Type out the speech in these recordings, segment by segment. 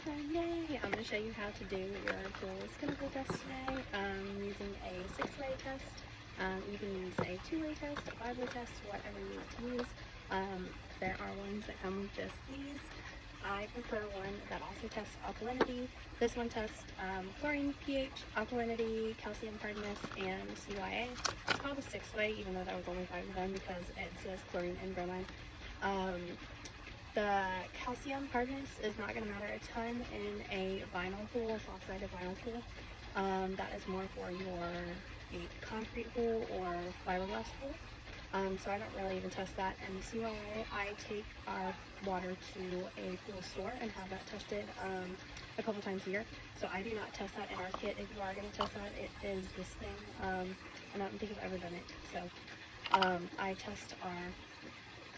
Yay! I'm going to show you how to do your pool's chemical test today using a 6-way test. You can use a 2-way test, a 5-way test, whatever you want to use. There are ones that come with just these. I prefer one that also tests alkalinity. This one tests chlorine, pH, alkalinity, calcium hardness, and CYA. It's called a 6-way, even though that was only 5 of them because it says chlorine and bromine. The calcium hardness is not going to matter a ton in a vinyl pool, a soft-sided vinyl pool. That is more for your concrete pool or fiberglass pool. So I don't really even test that. And the CYA, I take our water to a pool store and have that tested a couple times a year. So I do not test that in our kit. If you are going to test that, it is this thing. And I don't think I've ever done it. So I test our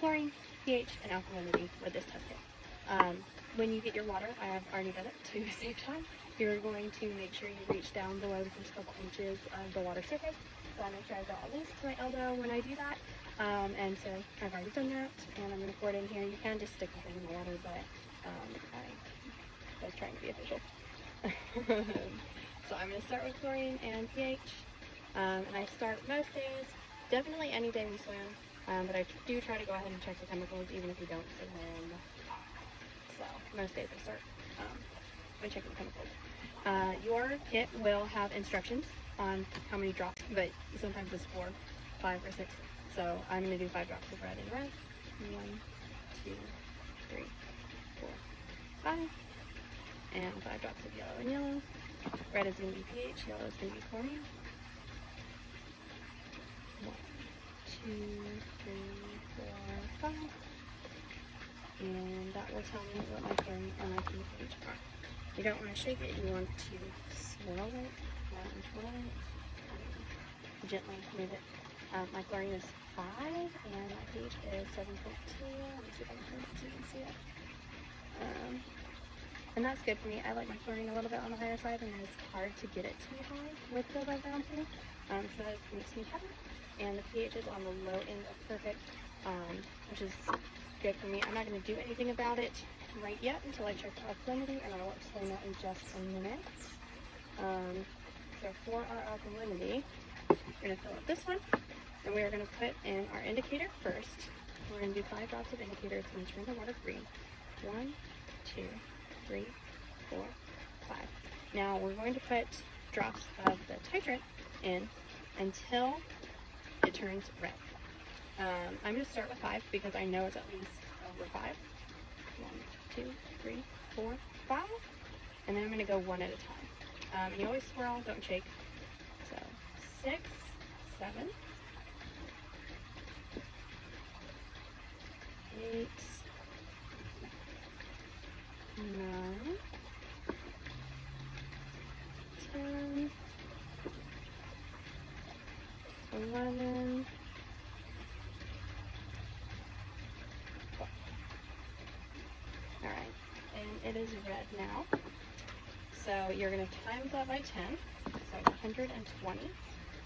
chlorine, pH, and alkalinity with this test kit. When you get your water, I have already done it to save time. You're going to make sure you reach down below the first couple inches of the water surface. So I make sure I've got at least to my elbow when I do that. And so I've already done that, and I'm going to pour it in here. You can just stick it in the water, but I was trying to be official. So I'm going to start with chlorine and pH. And I start most days, definitely any day we swim. But I do try to go ahead and check the chemicals even if you don't swim. So most days I start by checking the chemicals. Your kit will have instructions on how many drops, but sometimes it's 4, 5, or 6. So I'm going to do 5 drops of red and red. 1, 2, 3, 4, 5. And 5 drops of yellow and yellow. Red is going to be pH, yellow is going to be chlorine. 1, 2, 3, 4, 5. And that will tell me what my chlorine and my pH are. You don't want to shake it, you want to swirl it, gently move it. My chlorine is 5 and my pH is 7.2. Let me see if I can turn it so you can see it. And that's good for me. I like my chlorine a little bit on the higher side, and it's hard to get it too high with the above ground pool. So that makes me happy. And the pH is on the low end of perfect, which is good for me. I'm not going to do anything about it right yet until I check the alkalinity, and I will explain that in just a minute. So for our alkalinity, we're going to fill up this one, and we are going to put in our indicator first. We're going to do 5 drops of indicator. It's going to turn the water green. 1, 2, 3, 4, 5. Now we're going to put drops of the titrant in until it turns red. I'm going to start with 5 because I know it's at least over 5. 1, 2, 3, 4, 5. And then I'm going to go one at a time. You always swirl, don't shake. So 6, 7, 8, 9, 10, 11, 12. Alright, and it is red now. So you're going to times that by 10, so it's 120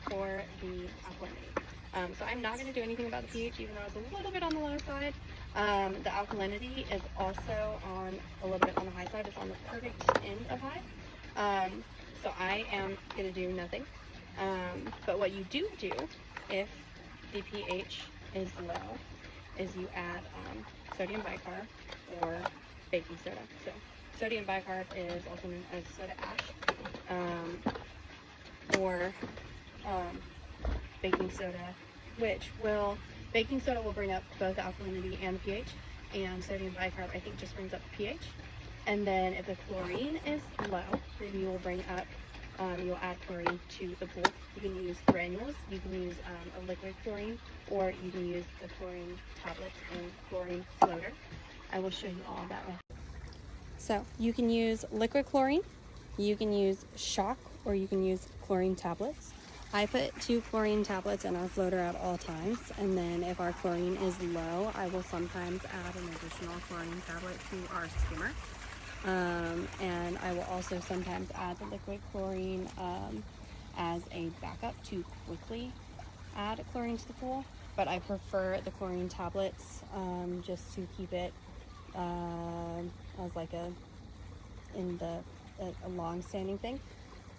for the alkalinity. So I'm not going to do anything about the pH, even though it's a little bit on the low side. The alkalinity is also on a little bit on the high side. It's on the perfect end of high. So I am going to do nothing. But what you do if the pH is low is you add sodium bicarb or baking soda. So sodium bicarb is also known as soda ash, or baking soda, baking soda will bring up both the alkalinity and the pH, and sodium bicarb I think just brings up the pH. And then if the chlorine is low, then you will bring up, you'll add chlorine to the pool. You can use granules, you can use a liquid chlorine, or you can use the chlorine tablets and chlorine floater. I will show you all that way. So you can use liquid chlorine, you can use shock, or you can use chlorine tablets. I put 2 chlorine tablets in our floater at all times, and then if our chlorine is low, I will sometimes add an additional chlorine tablet to our skimmer. And I will also sometimes add the liquid chlorine as a backup to quickly add chlorine to the pool, but I prefer the chlorine tablets just to keep it as like a a long-standing thing.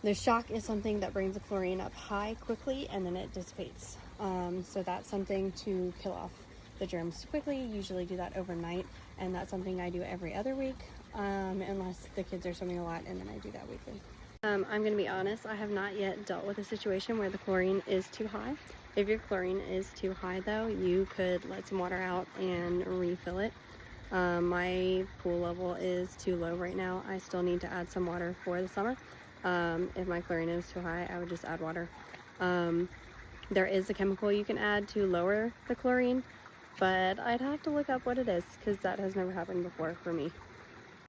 The shock is something that brings the chlorine up high quickly and then it dissipates. So that's something to kill off the germs quickly. Usually do that overnight, and that's something I do every other week, unless the kids are swimming a lot, and then I do that weekly. I'm going to be honest, I have not yet dealt with a situation where the chlorine is too high. If your chlorine is too high though, you could let some water out and refill it. My pool level is too low right now. I still need to add some water for the summer. If my chlorine is too high, I would just add water. There is a chemical you can add to lower the chlorine, but I'd have to look up what it is because that has never happened before for me.